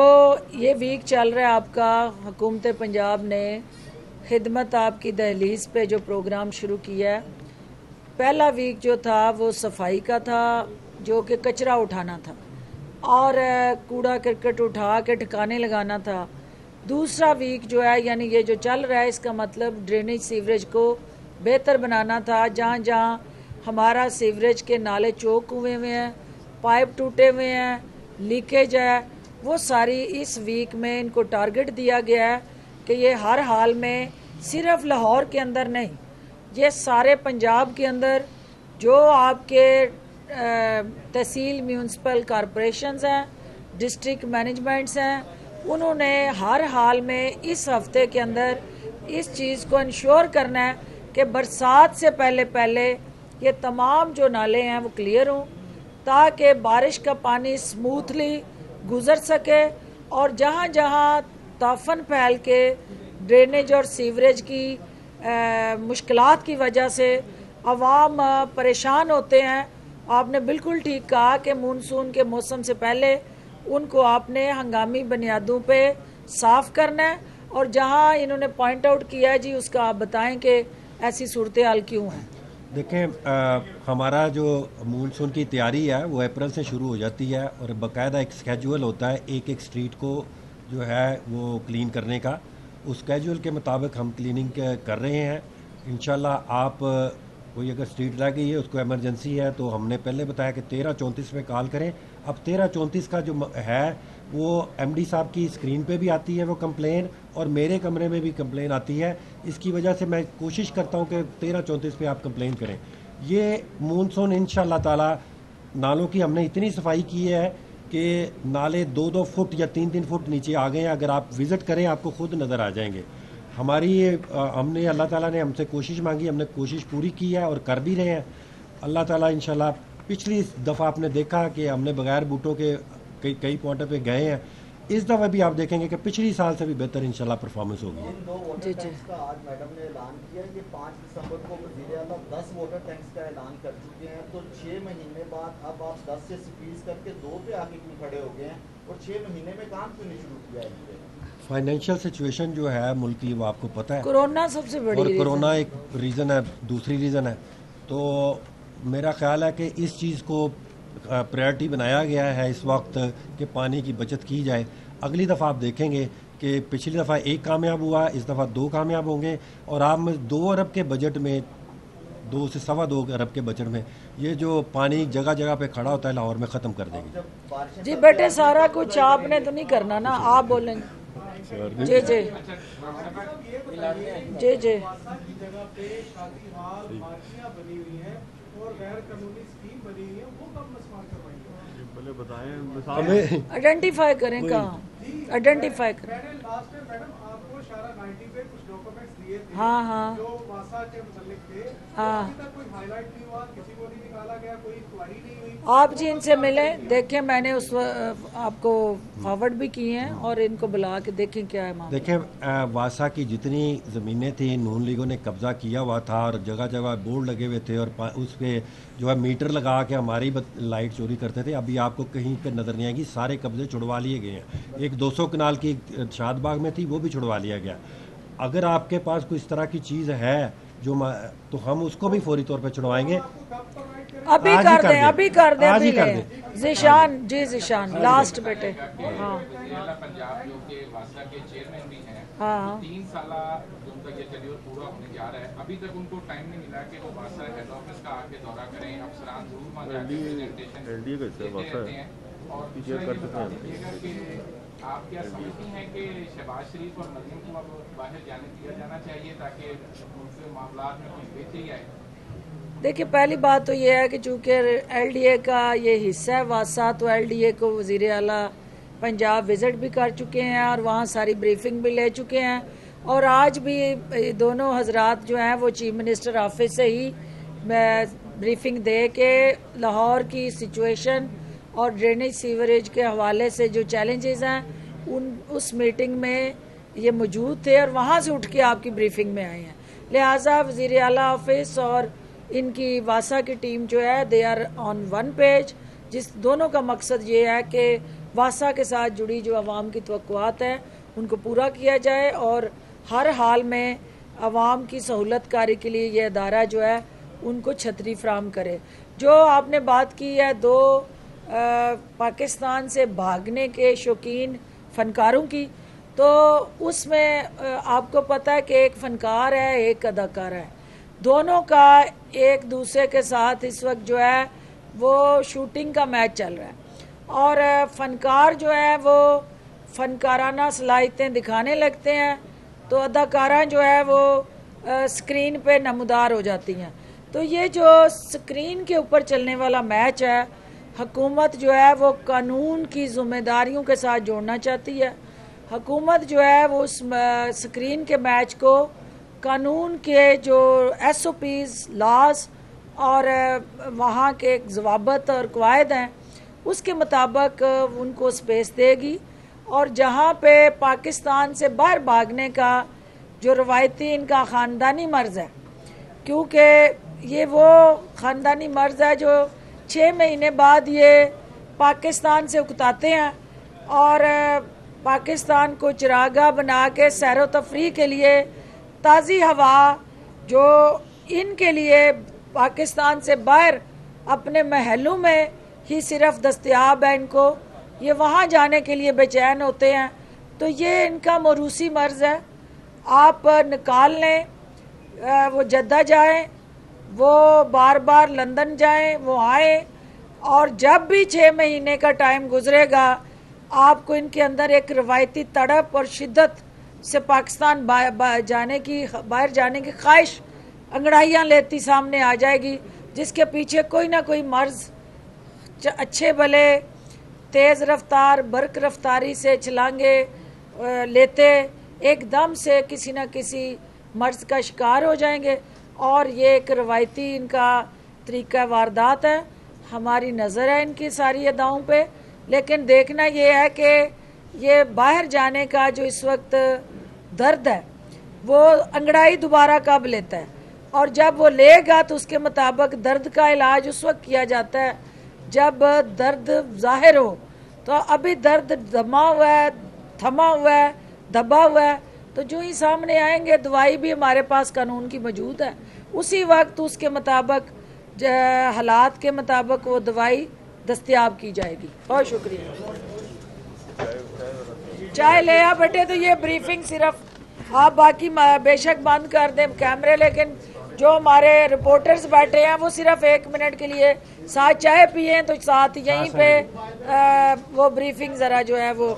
ये वीक चल रहा है आपका, हुकूमत पंजाब ने खिदमत आपकी दहलीज पे जो प्रोग्राम शुरू किया है, पहला वीक जो था वो सफाई का था, जो कि कचरा उठाना था और कूड़ा करकट उठा के ठिकाने लगाना था। दूसरा वीक जो है, यानी ये जो चल रहा है, इसका मतलब ड्रेनेज सीवरेज को बेहतर बनाना था। जहाँ जहाँ हमारा सीवरेज के नाले चौक हुए हुए हैं, पाइप टूटे हुए हैं, लीकेज है, वो सारी इस वीक में इनको टारगेट दिया गया है कि ये हर हाल में सिर्फ लाहौर के अंदर नहीं, ये सारे पंजाब के अंदर जो आपके तहसील म्यूनसिपल कॉरपोरेशंस हैं, डिस्ट्रिक्ट मैनेजमेंट्स हैं, उन्होंने हर हाल में इस हफ्ते के अंदर इस चीज़ को इंश्योर करना है कि बरसात से पहले पहले ये तमाम जो नाले हैं वो क्लियर हों, ताकि बारिश का पानी स्मूथली गुजर सके और जहाँ जहाँ ताफन फैल के ड्रेनेज और सीवरेज की मुश्किलात की वजह से अवाम परेशान होते हैं। आपने बिल्कुल ठीक कहा कि मानसून के मौसम से पहले उनको आपने हंगामी बुनियादों पे साफ करना है, और जहां इन्होंने पॉइंट आउट किया है जी, उसका आप बताएं कि ऐसी सूरत हाल क्यों है। देखें, हमारा जो मानसून की तैयारी है वो अप्रैल से शुरू हो जाती है और बाकायदा एक स्केजुअल होता है एक एक स्ट्रीट को जो है वो क्लीन करने का। उस स्केजुअल के मुताबिक हम क्लीनिंग कर रहे हैं। इंशाल्लाह आप कोई अगर स्ट्रीट रह गई है, उसको इमरजेंसी है, तो हमने पहले बताया कि 1334 में कॉल करें। अब 1334 का जो है वो एमडी साहब की स्क्रीन पे भी आती है वो कंप्लेन, और मेरे कमरे में भी कंप्लेन आती है। इसकी वजह से मैं कोशिश करता हूँ कि 1334 पे आप कंप्लेन करें। ये मानसून इंशाल्लाह ताला नालों की हमने इतनी सफाई की है कि नाले 2-2 फुट या 3-3 फुट नीचे आ गए हैं। अगर आप विज़िट करें आपको खुद नज़र आ जाएंगे। हमारी हमने अल्लाह ताला ने हमसे कोशिश मांगी, हमने कोशिश पूरी की है और कर भी रहे हैं। अल्लाह ताला इंशाल्लाह, पिछली दफ़ा आपने देखा कि हमने बगैर बूटों के कई पॉइंटों पे गए हैं, इस दफ़ा भी आप देखेंगे कि पिछली साल से भी बेहतर इंशाल्लाह परफॉर्मेंस होगी। इन 2 वाटर टैंक्स का आज मैडम ने ऐलान किया, ये 5 दिसंबर को वज़ीर-ए-आला 10 वाटर टैंक्स का ऐलान कर चुके हैं, तो 6 महीने बाद अब आप 10 से स्क्वीज करके 2 पे आके क्यों खड़े हो गए हैं और 6 महीने में काम क्यों नहीं शुरू किया है? फाइनेंशियल सिचुएशन जो है मुल्क की वो आपको पता है, कोरोना सबसे बड़ी और कोरोना एक रीज़न है, दूसरी रीज़न है। तो मेरा ख्याल है कि इस चीज़ को प्रायोरिटी बनाया गया है इस वक्त कि पानी की बचत की जाए। अगली दफ़ा आप देखेंगे कि पिछली दफ़ा 1 कामयाब हुआ, इस दफ़ा 2 कामयाब होंगे, और आप 2 अरब के बजट में, 2 से सवा 2 अरब के बजट में ये जो पानी जगह जगह पे खड़ा होता है लाहौर में ख़त्म कर देंगे। जी बेटे, सारा कुछ आपने तो नहीं करना ना, आप बोलेंगे। जी जी जी जी बताएं, आइडेंटिफाई करें, कहाँ आइडेंटिफाई करें। हाँ हाँ हाँ, आप जी इनसे मिलें, देखें, मैंने उस आपको फॉरवर्ड भी किए हैं और इनको बुला के देखें क्या है मामला। देखें, वासा की जितनी ज़मीनें थी नून लीगों ने कब्ज़ा किया हुआ था और जगह जगह बोर्ड लगे हुए थे और उस पर जो है मीटर लगा के हमारी लाइट चोरी करते थे। अभी आपको कहीं पर नज़र नहीं आएगी, सारे कब्जे छुड़वा लिए गए हैं। एक 200 कनाल की शादबाग में थी, वो भी छुड़वा लिया गया। अगर आपके पास कोई इस तरह की चीज़ है जो तो हम उसको भी फौरी तौर पे छुड़वाएंगे। अभी कर दें, अभी कर दें, अभी लें। जिशान जी, जिशान लास्ट बेटे। हाँ पंजाब जो के वासा के चेयरमैन भी हैं, हाँ, 3 साल जो उनका ये टेन्योर पूरा होने जा रहा है, अभी तक उनको टाइम नहीं मिला कि वो वासा हेड ऑफिस का आके दौरा करें, अफसरान जरूर वहाँ जाके प्रेजेंटेशन देते हैं। और दूसरा ये बता दीजिएगा कि आप क्या समझती हैं कि शहबाज शरीफ और नदीम को अब बाहर जाने दिया जाना चाहिए ताकि उनसे मामला में कुछ बेहतरी आए? देखिए, पहली बात तो ये है कि चूँकि LDA का ये हिस्सा है वासा, तो LDA को वज़ीर आला पंजाब विज़िट भी कर चुके हैं और वहाँ सारी ब्रीफिंग भी ले चुके हैं। और आज भी दोनों हजरात जो हैं वो चीफ मिनिस्टर ऑफिस से ही ब्रीफिंग दे के लाहौर की सिचुएशन और ड्रेनेज सीवरेज के हवाले से जो चैलेंजेस हैं उस मीटिंग में ये मौजूद थे और वहाँ से उठ के आपकी ब्रीफिंग में आए हैं। लिहाजा वज़ीर आला ऑफिस और इनकी वासा की टीम जो है they are on one page, जिस दोनों का मकसद ये है कि वासा के साथ जुड़ी जो आवाम की तवक्कुआत है उनको पूरा किया जाए और हर हाल में आवाम की सहूलत कारी के लिए ये अदारा जो है उनको छतरी फ्राहम करे। जो आपने बात की है दो पाकिस्तान से भागने के शौकीन फनकारों की, तो उसमें आपको पता है कि एक फनकार है एक अदाकार है, दोनों का एक दूसरे के साथ इस वक्त जो है वो शूटिंग का मैच चल रहा है और फनकार जो है वो फनकाराना सलाहियतें दिखाने लगते हैं तो अदाकारा जो है वो स्क्रीन पे नमूदार हो जाती हैं। तो ये जो स्क्रीन के ऊपर चलने वाला मैच है, हुकूमत जो है वो कानून की जिम्मेदारियों के साथ जोड़ना चाहती है। हुकूमत जो है वो उस स्क्रीन के मैच को कानून के जो SOPs, लॉज और वहाँ के ज़वाबत और क़वायद हैं उसके मुताबिक उनको स्पेस देगी। और जहाँ पे पाकिस्तान से बाहर भागने का जो रवायती इनका ख़ानदानी मर्ज़ है, क्योंकि ये वो ख़ानदानी मर्ज़ है जो 6 महीने बाद ये पाकिस्तान से उकताते हैं और पाकिस्तान को चिरागा बना के सैर व तफरीह के लिए ताज़ी हवा जो इनके लिए पाकिस्तान से बाहर अपने महलों में ही सिर्फ दस्तयाब है, इनको ये वहाँ जाने के लिए बेचैन होते हैं। तो ये इनका मरूसी मर्ज़ है, आप निकाल लें, वो जद्दा जाएं, वो बार बार लंदन जाएं, वो आए और जब भी 6 महीने का टाइम गुजरेगा आपको इनके अंदर एक रवायती तड़प और शिद्दत से पाकिस्तान बाहर जाने की ख्वाहिश अंगड़ाइयाँ लेती सामने आ जाएगी, जिसके पीछे कोई ना कोई मर्ज़ अच्छे भले तेज़ रफ्तार बरक रफ्तारी से छलांगे लेते एकदम से किसी न किसी मर्ज़ का शिकार हो जाएंगे और ये एक रवायती इनका तरीका वारदात है। हमारी नज़र है इनकी सारी अदाओं पे, लेकिन देखना ये है कि ये बाहर जाने का जो इस वक्त दर्द है वो अंगड़ाई दोबारा कब लेता है और जब वो लेगा तो उसके मुताबिक दर्द का इलाज उस वक्त किया जाता है जब दर्द जाहिर हो। तो अभी दर्द थमा हुआ है, दबा हुआ है, तो जो ही सामने आएंगे दवाई भी हमारे पास कानून की मौजूद है, उसी वक्त उसके मुताबिक हालात के मुताबिक वो दवाई दस्तयाब की जाएगी। बहुत शुक्रिया। चाय ले आ बेटे। तो ये ब्रीफिंग सिर्फ आप बाकी बेशक बंद कर दें कैमरे, लेकिन जो हमारे रिपोर्टर्स बैठे हैं वो सिर्फ 1 मिनट के लिए साथ चाय पिए तो साथ यहीं पे वो ब्रीफिंग जरा जो है वो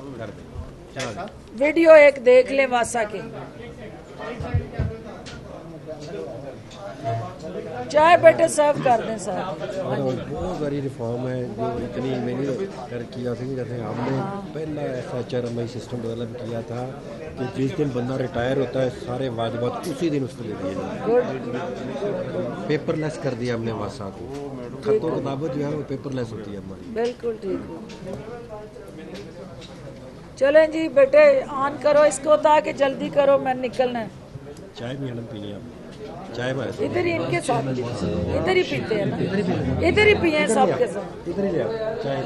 वीडियो एक देख लें वासा की। चाय बेटे सर्व कर दें सर। बहुत सारी रिफॉर्म है जो इतनी मैंने कर किया था, जैसे हमने पहला ऐसा HRMI सिस्टम डेवलप किया था कि जिस दिन बंदा रिटायर होता है सारे वाजिबात उसी दिन उसको दे दिए जाते, पेपरलेस कर दिया हमने वासा को, खतों किताबत जो है वो पेपरलेस होती है हमारी। बिल्कुल ठीक है। चलें जी बेटे ऑन करो इसको ताकि जल्दी करो, मैं निकलना है। चाय भी मैडम पीनी है, चाय में इधर ही इनके साथ इधर ही पीते हैं ना, इधर ही पिए सबके साथ, इधर ही ले चाय।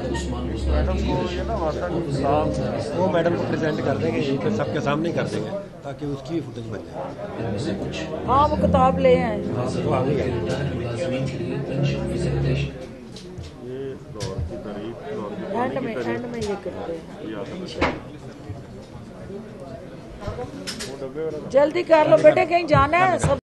वो मैडम को प्रेजेंट कर देंगे यहीं पे सबके सामने कर देंगे ताकि उसकी भी फुटेज बन जाए। हाँ वो किताब ले आए। एंड में ये करते हैं। जल्दी कर लो बेटे, कहीं जाना है सब।